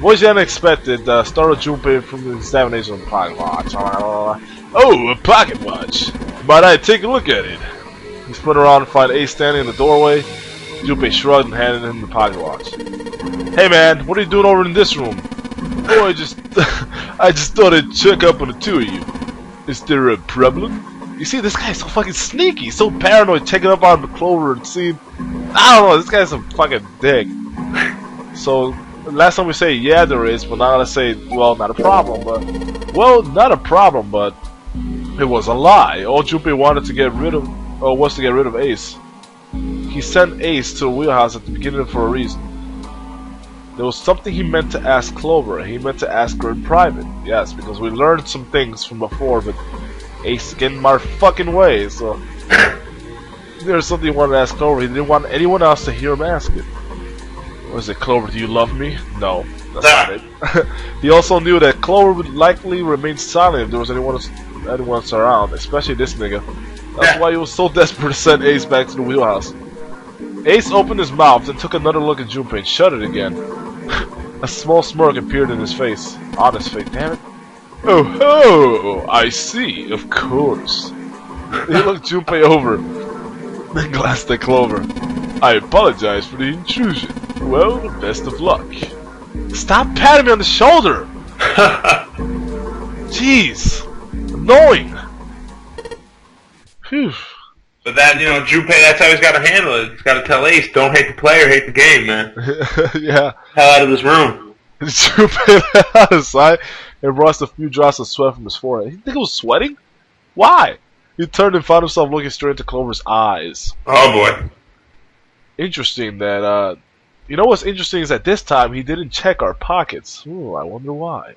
Was the unexpected? Startled Junpei from the examination of the pocket watch. Oh, a pocket watch! Might I take a look at it? He spun around and found Ace standing in the doorway. Junpei shrugged and handed him the pocket watch. Hey man, what are you doing over in this room? Oh, I just thought I'd check up on the two of you. Is there a problem? You see, this guy's so fucking sneaky, so paranoid, checking up on the Clover and seeing. I don't know, this guy's a fucking dick. So, last time we say, yeah, there is, but now let's say, well, not a problem, but. Well, not a problem, but. It was a lie. All Junpei wanted to get rid of. Was to get rid of Ace. He sent Ace to the wheelhouse at the beginning for a reason. There was something he meant to ask Clover. He meant to ask her in private. Yes, because we learned some things from before, but Ace getting in my fucking way, so there's something he wanted to ask Clover. He didn't want anyone else to hear him ask it. Was it, Clover, do you love me? No, that's not it. He also knew that Clover would likely remain silent if there was anyone else around, especially this nigga. That's why he was so desperate to send Ace back to the wheelhouse. Ace opened his mouth and took another look at Junpei and shut it again. A small smirk appeared in his face. On his face, damn it. Oh ho! I see, of course. He looked Junpei over, then glanced at Clover. I apologize for the intrusion. Well, best of luck. Stop patting me on the shoulder! Jeez! Annoying! Phew. But that, Junpei, that's how he's got to handle it. He's got to tell Ace, don't hate the player, hate the game, man. Yeah. Hell out of this room. Junpei out of his sight and brushed a few drops of sweat from his forehead. You think he was sweating? Why? He turned and found himself looking straight into Clover's eyes. Oh boy. Interesting that, you know what's interesting is that this time he didn't check our pockets. Ooh, I wonder why.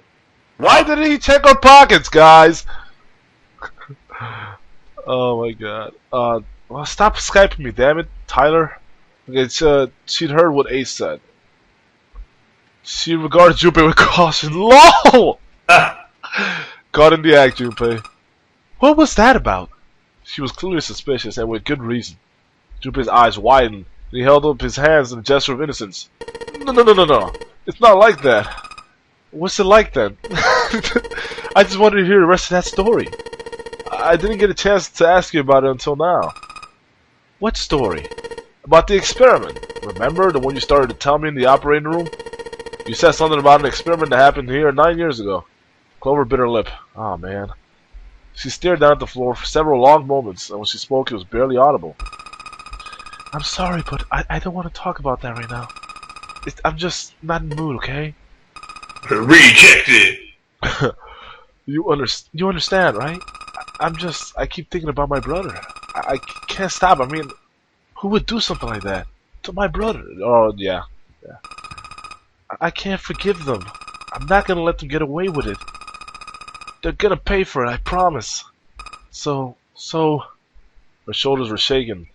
Why didn't he check our pockets, guys? Oh my god. Well, stop Skyping me, damn it, Tyler. It's, she'd heard what Ace said. She regarded Junpei with caution. LOL! Got in the act, Junpei. What was that about? She was clearly suspicious, and with good reason. Junpei's eyes widened, and he held up his hands in a gesture of innocence. No. It's not like that. What's it like then? I just wanted to hear the rest of that story. I didn't get a chance to ask you about it until now. What story? About the experiment. Remember the one you started to tell me in the operating room? You said something about an experiment that happened here 9 years ago. Clover bit her lip. Oh man. She stared down at the floor for several long moments, and when she spoke it was barely audible. I'm sorry, but I don't want to talk about that right now. I'm just not in the mood, okay? Rejected! You understand, right? I keep thinking about my brother. I can't stop. I mean, who would do something like that? To my brother. Oh, yeah. I can't forgive them. I'm not gonna let them get away with it. They're gonna pay for it, I promise. So... Her shoulders were shaking.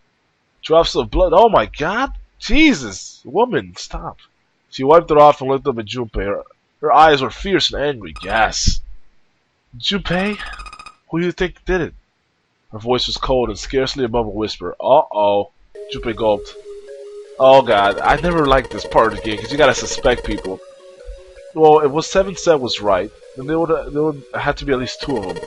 Drops of blood. Oh my god! Jesus! Woman, stop. She wiped it off and looked up at Junpei. Her eyes were fierce and angry. Yes. Junpei? Who do you think did it? Her voice was cold and scarcely above a whisper. Uh-oh. Junpei gulped. Oh god, I never liked this part of the game because you gotta suspect people. Well, if what 7 said was right, then there would have to be at least 2 of them.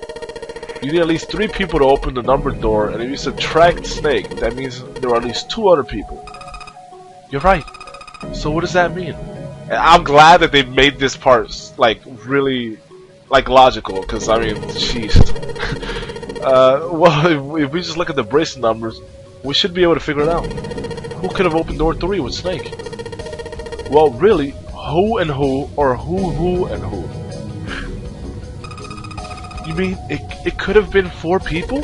You need at least 3 people to open the numbered door, and if you subtract Snake, that means there are at least 2 other people. You're right. So what does that mean? And I'm glad that they made this part like really like logical, because I mean, jeez. Well, if we just look at the bracelet numbers, we should be able to figure it out. Who could have opened door 3 with Snake? Well, really, who and who, or who and who? You mean it could have been 4 people?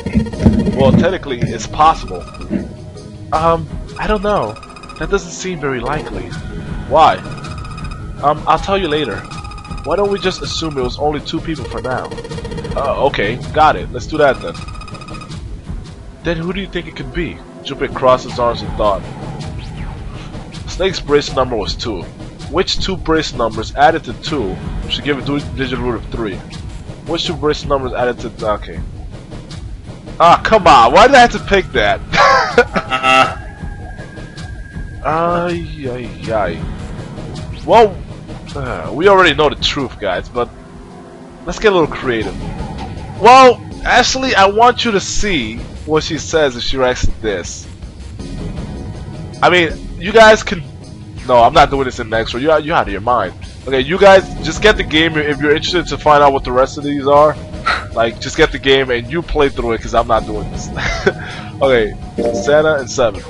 Well, technically, it's possible. I don't know. That doesn't seem very likely. Why? I'll tell you later. Why don't we just assume it was only 2 people for now? Okay, got it. Let's do that then. Then who do you think it could be? Junpei crossed his arms in thought. Snake's bracelet number was 2. Which 2 bracelet numbers added to 2 should give a digit root of 3? Which 2 bracelet numbers added to... Okay. Ah, come on. Why did I have to pick that? Ay. Well, We already know the truth, guys, but let's get a little creative. Well, actually, I want you to see what she says if she reacts to this. I mean, you guys can... No, I'm not doing this in next one. You're out of your mind. Okay, you guys just get the game if you're interested to find out what the rest of these are. Like, just get the game and you play through it because I'm not doing this. Okay, Santa and 7.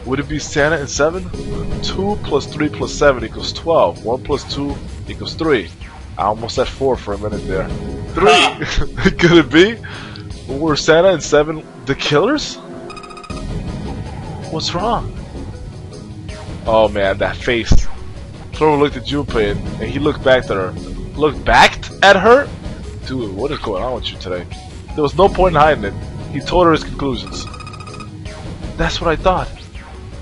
Would it be Santa and 7? 2 plus 3 plus 7 equals 12. 1 plus 2 equals 3. I almost said 4 for a minute there. 3. Could it be? Were Santa and 7 the killers? What's wrong? Oh man, that face. Clover looked at Junpei and he looked back at her. Looked back at her? Dude, what is going on with you today? There was no point in hiding it. He told her his conclusions. That's what I thought.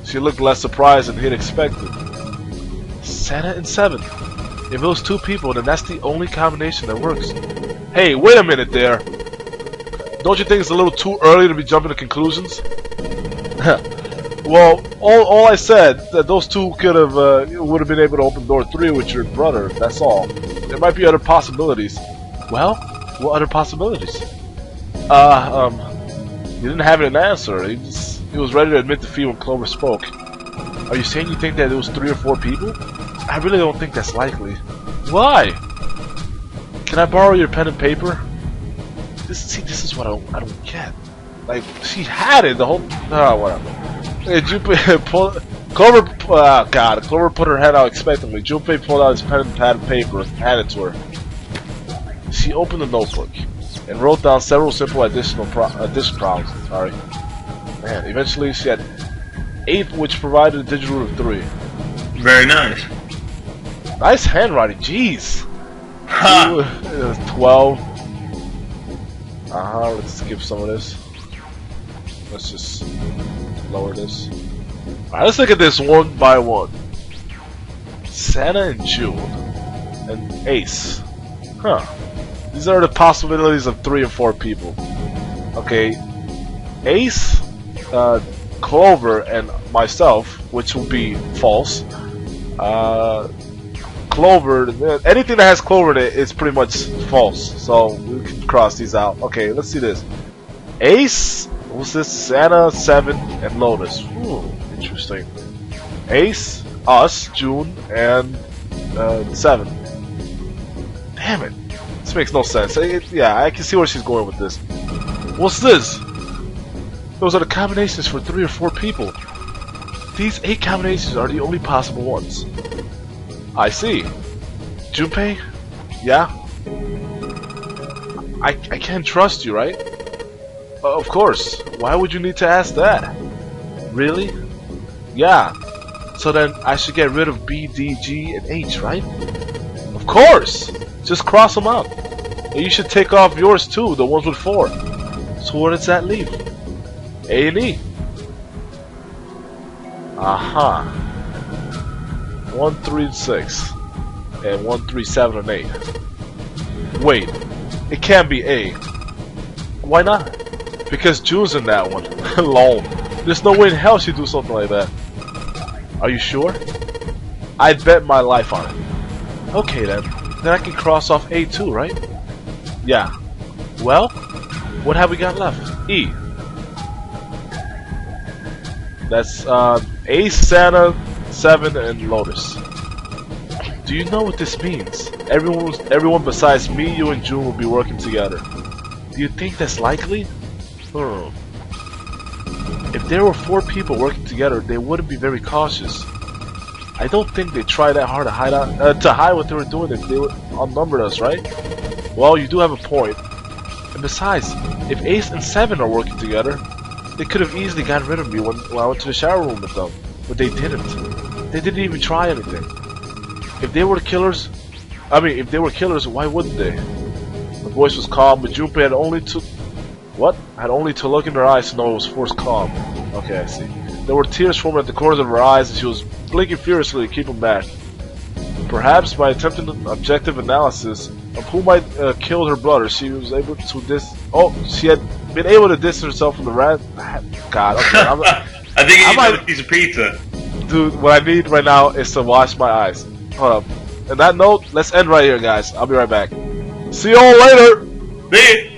She looked less surprised than he'd expected. Santa and 7. If it was 2 people, then that's the only combination that works. Hey, wait a minute there. Don't you think it's a little too early to be jumping to conclusions? Well, all I said that those 2 could have would have been able to open door 3 with your brother. That's all. There might be other possibilities. Well, what other possibilities? He didn't have an answer. He was ready to admit defeat when Clover spoke. Are you saying you think that it was 3 or 4 people? I really don't think that's likely. Why? Can I borrow your pen and paper? This is what I don't get. Like, she had it the whole... whatever. Hey, Clover... Clover put her head out expectantly. Junpei pulled out his pen and pad and paper and handed it to her. She opened the notebook and wrote down several simple addition problems. Sorry. Man, eventually she had 8, which provided a digital root of 3. Very nice. Nice handwriting, jeez. 12. Let's skip some of this. Let's just lower this. Alright, let's look at this one by one. Santa and June. And Ace. Huh. These are the possibilities of 3 and 4 people. Okay. Ace, Clover, and myself, which will be false. Clover, anything that has Clover in it is pretty much false. So we can cross these out. Okay, let's see this. Ace, what's this? Santa, 7, and Lotus. Ooh, interesting. Ace, us, June, and 7. Damn it. This makes no sense. Yeah, I can see where she's going with this. What's this? Those are the combinations for 3 or 4 people. These 8 combinations are the only possible ones. I see. Junpei? Yeah? I can't trust you, right? Of course. Why would you need to ask that? Really? Yeah. So then I should get rid of B, D, G, and H, right? Of course! Just cross them out. And you should take off yours too, the ones with 4. So where does that leave? A and E. Aha. 1, 3, 6. And 1, 3, 7, and 8. Wait. It can't be A. Why not? Because June's in that one. Lol. There's no way in hell she'd do something like that. Are you sure? I'd bet my life on it. Okay then. Then I can cross off A too, right? Yeah. Well, what have we got left? E. That's Ace, Santa, 7, and Lotus. Do you know what this means? Everyone besides me, you, and June will be working together. Do you think that's likely? If there were 4 people working together, they wouldn't be very cautious. I don't think they tried that hard to hide what they were doing if they outnumbered us, right? Well, you do have a point. And besides, if Ace and 7 are working together, they could have easily gotten rid of me when I went to the shower room with them. But they didn't. They didn't even try anything. If they were killers, why wouldn't they? The voice was calm, but Junpei had only to look in her eyes to know it was forced calm. Okay, I see. There were tears forming at the corners of her eyes, and she was blinking furiously to keep them back. Perhaps by attempting an objective analysis of who might kill her brother, she was able to she had been able to distance herself from the rat. God, okay, I think you need a piece of pizza. Dude, what I need right now is to wash my eyes. Hold up. And that note, let's end right here, guys. I'll be right back. See you all later. See ya.